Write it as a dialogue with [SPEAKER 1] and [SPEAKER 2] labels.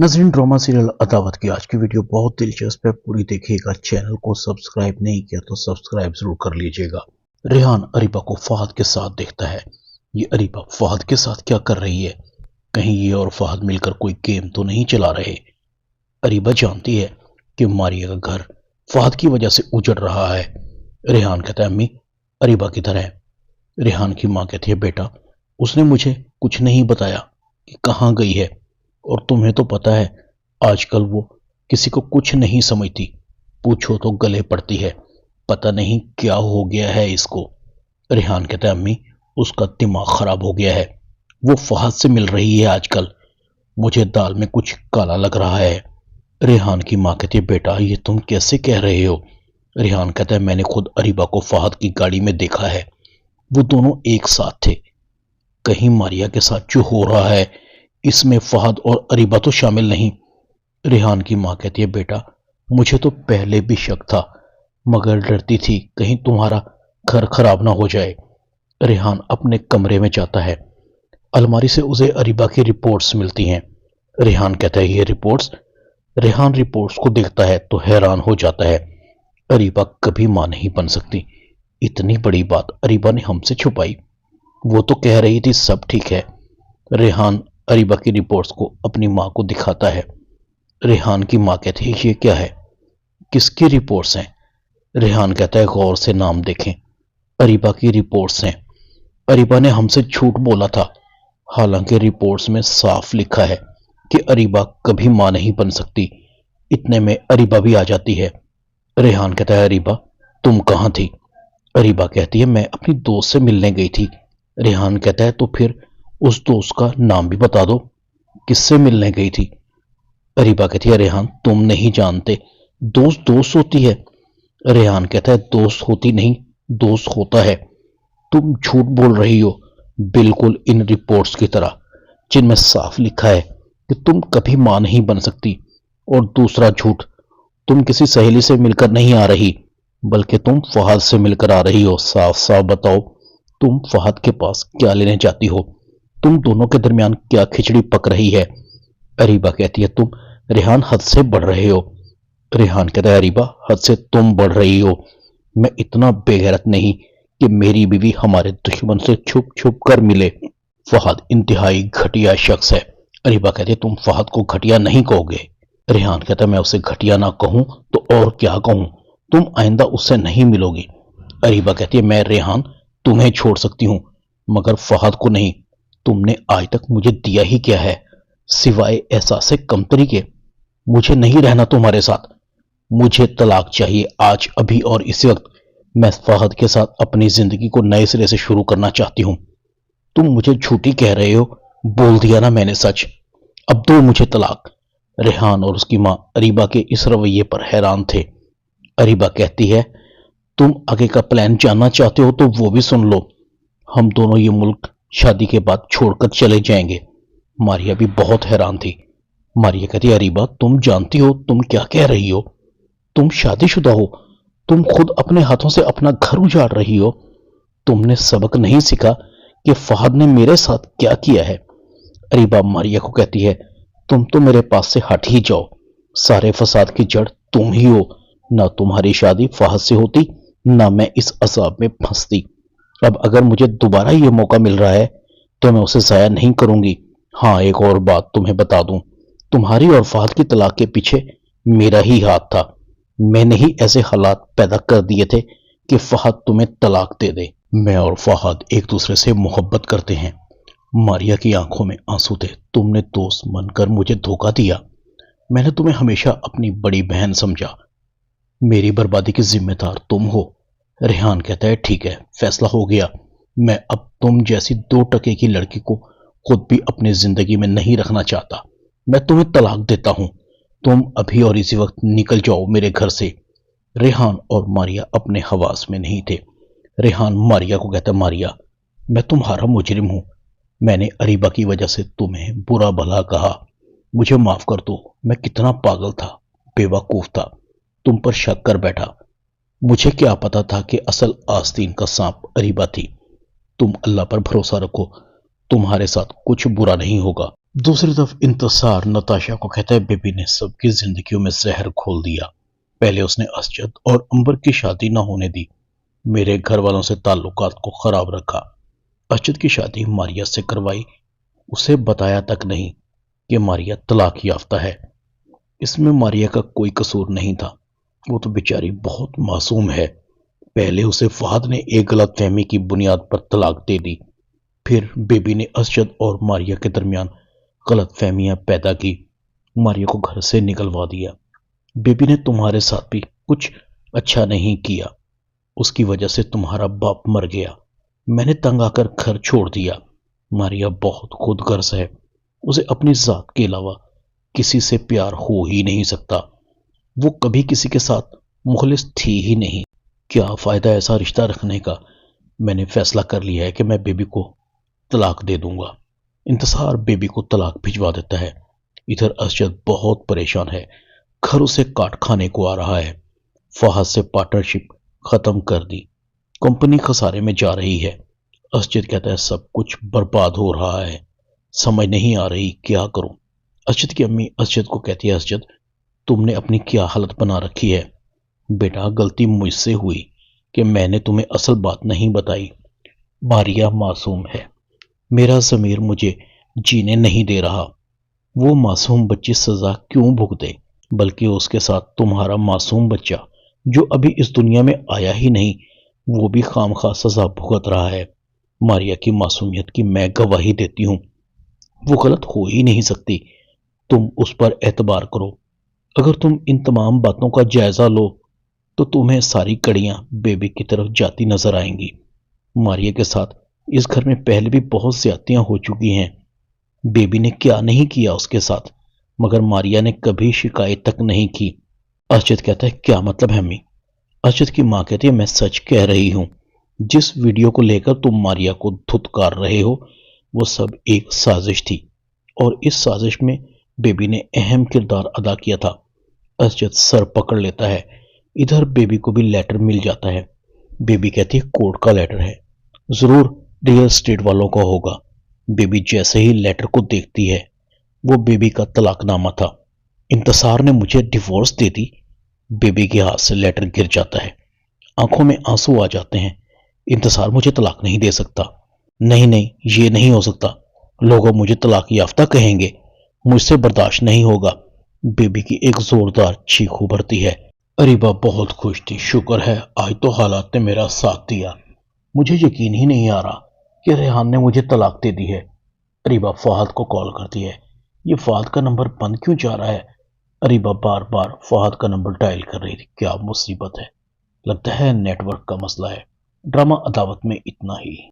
[SPEAKER 1] नाज़रीन, drama serial अदावत की आज की वीडियो बहुत दिलचस्प है, पूरी देखिएगा। चैनल को सब्सक्राइब नहीं किया तो सब्सक्राइब जरूर कर लीजिएगा। रेहान अरीबा को फहद के साथ देखता है। ये अरीबा फहद के साथ क्या कर रही है? कहीं ये और फहद मिलकर कोई गेम तो नहीं चला रहे? अरीबा जानती है कि मारिया का घर फहद की वजह से उजड़ रहा है। रेहान कहता है, अम्मी अरीबा किधर है? रेहान की माँ कहती है, बेटा उसने मुझे कुछ नहीं बताया कि कहाँ गई है, और तुम्हें तो पता है आजकल वो किसी को कुछ नहीं समझती, पूछो तो गले पड़ती है। पता नहीं क्या हो गया है इसको। रेहान कहता है, अम्मी उसका दिमाग खराब हो गया है, वो फहद से मिल रही है आजकल, मुझे दाल में कुछ काला लग रहा है। रेहान की माँ कहती है, बेटा ये तुम कैसे कह रहे हो? रेहान कहता है, मैंने खुद अरीबा को फहद की गाड़ी में देखा है, वो दोनों एक साथ थे। कहीं मारिया के साथ जो हो रहा है इसमें फहद और अरीबा तो शामिल नहीं। रेहान की माँ कहती है, बेटा मुझे तो पहले भी शक था, मगर डरती थी कहीं तुम्हारा घर खराब ना हो जाए। रेहान अपने कमरे में जाता है। अलमारी से उसे अरीबा की रिपोर्ट्स मिलती हैं। रेहान कहता है, ये रिपोर्ट्स? रेहान रिपोर्ट्स को देखता है तो हैरान हो जाता है। अरीबा कभी मां नहीं बन सकती, इतनी बड़ी बात अरीबा ने हमसे छुपाई। वो तो कह रही थी सब ठीक है। रेहान अरीबा की रिपोर्ट्स को अपनी मां को दिखाता है। रेहान की मां कहती है, ये क्या है, किसकी रिपोर्ट्स हैं? रेहान कहता है, गौर से नाम देखें, अरीबा की रिपोर्ट्स हैं। अरीबा ने हमसे झूठ बोला था, हालांकि रिपोर्ट्स में साफ लिखा है कि अरीबा कभी मां नहीं बन सकती। इतने में अरीबा भी आ जाती है। रेहान कहता है, अरीबा तुम कहां थी? अरीबा कहती है, मैं अपनी दोस्त से मिलने गई थी। रेहान कहता है, तो फिर उस दोस्त का नाम भी बता दो, किससे मिलने गई थी? अरीबा कहती है, रेहान तुम नहीं जानते, दोस्त दोस्त होती है। रेहान कहता है, दोस्त होती नहीं, दोस्त होता है। तुम झूठ बोल रही हो, बिल्कुल इन रिपोर्ट्स की तरह जिनमें साफ लिखा है कि तुम कभी मां नहीं बन सकती। और दूसरा झूठ, तुम किसी सहेली से मिलकर नहीं आ रही, बल्कि तुम फहद से मिलकर आ रही हो। साफ साफ बताओ, तुम फहद के पास क्या लेने जाती हो? तुम दोनों के दरमियान क्या खिचड़ी पक रही है? अरीबा कहती है, तुम रेहान हद से बढ़ रहे हो। रेहान कहता है, अरीबा हद से तुम बढ़ रही हो। मैं इतना बेगैरत नहीं कि मेरी बीवी हमारे दुश्मन से छुप छुप कर मिले। फहद इंतहाई घटिया शख्स है। अरीबा कहती है, तुम फहद को घटिया नहीं कहोगे। रेहान कहता है, मैं उसे घटिया ना कहूं तो और क्या कहूं, तुम आइंदा उससे नहीं मिलोगी। अरीबा कहती है, मैं रेहान तुम्हें छोड़ सकती हूं, मगर फहद को नहीं। तुमने आज तक मुझे दिया ही क्या है, सिवाय एहसास कमतरी के? मुझे नहीं रहना तुम्हारे साथ, मुझे तलाक चाहिए आज, अभी और इसी वक्त। मैं फहद के साथ अपनी जिंदगी को नए सिरे से शुरू करना चाहती हूं। तुम मुझे झूठी कह रहे हो, बोल दिया ना मैंने सच, अब दो मुझे तलाक। रेहान और उसकी मां अरीबा के इस रवैये पर हैरान थे। अरीबा कहती है, तुम आगे का प्लान जानना चाहते हो तो वो भी सुन लो। हम दोनों ये मुल्क शादी के बाद छोड़कर चले जाएंगे। मारिया भी बहुत हैरान थी। मारिया कहती है, अरीबा तुम जानती हो तुम क्या कह रही हो? तुम शादीशुदा हो, तुम खुद अपने हाथों से अपना घर उजाड़ रही हो। तुमने सबक नहीं सीखा कि फहद ने मेरे साथ क्या किया है? अरीबा मारिया को कहती है, तुम तो मेरे पास से हट ही जाओ, सारे फसाद की जड़ तुम ही हो। ना तुम्हारी शादी फहद से होती, ना मैं इस अजाब में फंसती। अब अगर मुझे दोबारा ये मौका मिल रहा है तो मैं उसे जाया नहीं करूंगी। हाँ, एक और बात तुम्हें बता दूं, तुम्हारी और फहद की तलाक के पीछे मेरा ही हाथ था। मैंने ही ऐसे हालात पैदा कर दिए थे कि फहद तुम्हें तलाक दे दे। मैं और फहद एक दूसरे से मोहब्बत करते हैं। मारिया की आंखों में आंसू थे। तुमने दोस्त बनकर मुझे धोखा दिया। मैंने तुम्हें हमेशा अपनी बड़ी बहन समझा। मेरी बर्बादी की जिम्मेदार तुम हो। रेहान कहता है, ठीक है, फैसला हो गया। मैं अब तुम जैसी 2 टके की लड़की को खुद भी अपनी जिंदगी में नहीं रखना चाहता। मैं तुम्हें तलाक देता हूं। तुम अभी और इसी वक्त निकल जाओ मेरे घर से। रेहान और मारिया अपने हवास में नहीं थे। रेहान मारिया को कहता, मारिया मैं तुम्हारा मुजरिम हूं। मैंने अरीबा की वजह से तुम्हें बुरा भला कहा, मुझे माफ कर दो। मैं कितना पागल था, बेवकूफ था, तुम पर शक कर बैठा। मुझे क्या पता था कि असल आस्तीन का सांप अरीबा थी। तुम अल्लाह पर भरोसा रखो, तुम्हारे साथ कुछ बुरा नहीं होगा। दूसरी तरफ इंतसार नताशा को कहता है, बेबी ने सबकी जिंदगियों में जहर घोल दिया। पहले उसने असजद और अंबर की शादी न होने दी, मेरे घर वालों से ताल्लुकात को खराब रखा। असजद की शादी मारिया से करवाई, उसे बताया तक नहीं कि मारिया तलाक याफ्ता है। इसमें मारिया का कोई कसूर नहीं था, वो तो बेचारी बहुत मासूम है। पहले उसे फहद ने एक गलत फहमी की बुनियाद पर तलाक दे दी, फिर बेबी ने असजद और मारिया के दरमियान गलत फहमियां पैदा की, मारिया को घर से निकलवा दिया। बेबी ने तुम्हारे साथ भी कुछ अच्छा नहीं किया, उसकी वजह से तुम्हारा बाप मर गया, मैंने तंग आकर घर छोड़ दिया। मारिया बहुत खुदगर्ज है, उसे अपनी जात के अलावा किसी से प्यार हो ही नहीं सकता, वो कभी किसी के साथ मुखलिस थी ही नहीं। क्या फायदा ऐसा रिश्ता रखने का, मैंने फैसला कर लिया है कि मैं बेबी को तलाक दे दूंगा। इंतसार बेबी को तलाक भिजवा देता है। इधर असजद बहुत परेशान है, घर उसे काट खाने को आ रहा है। फहद से पार्टनरशिप खत्म कर दी, कंपनी खसारे में जा रही है। असजद कहता है सब कुछ बर्बाद हो रहा है, समझ नहीं आ रही क्या करूं। असजद की अम्मी असजद को कहती है, असजद तुमने अपनी क्या हालत बना रखी है। बेटा गलती मुझसे हुई कि मैंने तुम्हें असल बात नहीं बताई। मारिया मासूम है, मेरा ज़मीर मुझे जीने नहीं दे रहा। वो मासूम बच्ची सजा क्यों भुगते, बल्कि उसके साथ तुम्हारा मासूम बच्चा जो अभी इस दुनिया में आया ही नहीं, वो भी खामखा सजा भुगत रहा है। मारिया की मासूमियत की मैं गवाही देती हूँ, वो गलत हो ही नहीं सकती। तुम उस पर एतबार करो, अगर तुम इन तमाम बातों का जायजा लो तो तुम्हें सारी कड़ियां बेबी की तरफ जाती नजर आएंगी। मारिया के साथ इस घर में पहले भी बहुत ज्यादतियां हो चुकी हैं, बेबी ने क्या नहीं किया उसके साथ, मगर मारिया ने कभी शिकायत तक नहीं की। अर्शद कहता है, क्या मतलब है अम्मी? अर्शद की मां कहती है, मैं सच कह रही हूं, जिस वीडियो को लेकर तुम मारिया को धुतकार रहे हो वो सब एक साजिश थी, और इस साजिश में बेबी ने अहम किरदार अदा किया था। अर्शद सर पकड़ लेता है। इधर बेबी को भी लेटर मिल जाता है। बेबी कहती है, कोर्ट का लेटर है, जरूर रियल एस्टेट वालों का होगा। बेबी जैसे ही लेटर को देखती है, वो बेबी का तलाकनामा था। इंतसार ने मुझे डिवोर्स दे दी। बेबी के हाथ से लेटर गिर जाता है, आंखों में आंसू आ जाते हैं। इंतसार मुझे तलाक नहीं दे सकता, नहीं नहीं ये नहीं हो सकता, लोग मुझे तलाक याफ्ता कहेंगे, मुझसे बर्दाश्त नहीं होगा। बेबी की एक जोरदार चीख उभरती है। अरीबा बहुत खुश थी, शुक्र है आज तो हालात ने मेरा साथ दिया, मुझे यकीन ही नहीं आ रहा कि रेहान ने मुझे तलाक दे दी है। अरीबा फहद को कॉल करती है, ये फहद का नंबर बंद क्यों जा रहा है? अरीबा बार बार फहद का नंबर डायल कर रही थी, क्या मुसीबत है, लगता है नेटवर्क का मसला है। ड्रामा अदावत में इतना ही।